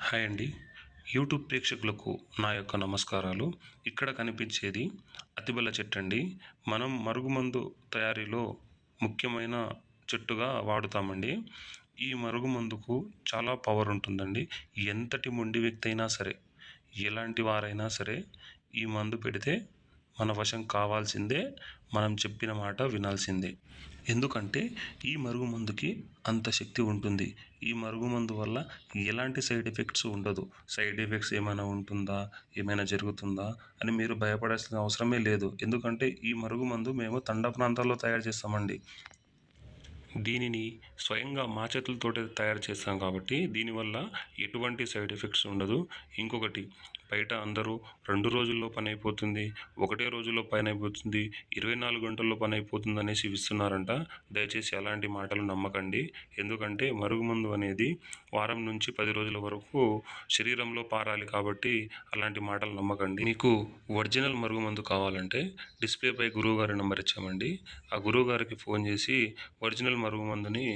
Hi అండి. YouTube ప్రేక్షకులకు నా యొక్క నమస్కారాలు. ఇక్కడ కనిపించేది అతిబల చెట్టండి. మనం మరుగుమందు తయారీలో ముఖ్యమైన చెట్టుగా వాడుతామండి. ఈ మరుగుమందుకు చాలా పవర్ ఉంటుందండి. ఎంతటి మొండి వ్యక్తి అయినా సరే, ఎలాంటి వారైనా సరే ఈ మందు పెడితే మన వశం కావాల్సిందే. మనం చెప్పిన మాట వినాల్సిందే. ఎందుకంటే ఈ మరుగుమందుకి అంత శక్తి ఉంటుంది. ఈ మరుగుమందు వల్ల ఎలాంటి సైడ్ ఎఫెక్ట్స్ ఉండదు. సైడ్ ఎఫెక్ట్స్ ఏమైనా ఉంటుందా, ఏమైనా జరుగుతుందా అని మీరు భయపడాల్సిన అవసరమే లేదు. ఎందుకంటే ఈ మరుగుమందు మేము తండా ప్రాంతాల్లో తయారు చేస్తామండి. దీనిని స్వయంగా మా చేతులతోటే తయారు చేస్తాం కాబట్టి దీనివల్ల ఎటువంటి సైడ్ ఎఫెక్ట్స్ ఉండదు. ఇంకొకటి, బయట అందరూ 2 రోజుల్లో పని అయిపోతుంది, ఒకటే రోజులో పని అయిపోతుంది, 24 గంటల్లో పని అయిపోతుంది అనేసి ఇస్తున్నారంట. దయచేసి అలాంటి మాటలు నమ్మకండి. ఎందుకంటే మరుగుమందు అనేది వారం నుంచి 10 రోజుల వరకు శరీరంలో పారాలి కాబట్టి అలాంటి మాటలు నమ్మకండి. మీకు ఒరిజినల్ మరుగుమందు కావాలంటే డిస్ప్లేపై గురువుగారి నెంబర్ ఇచ్చామండి. ఆ గురువుగారికి ఫోన్ చేసి ఒరిజినల్ మరుగుమందుని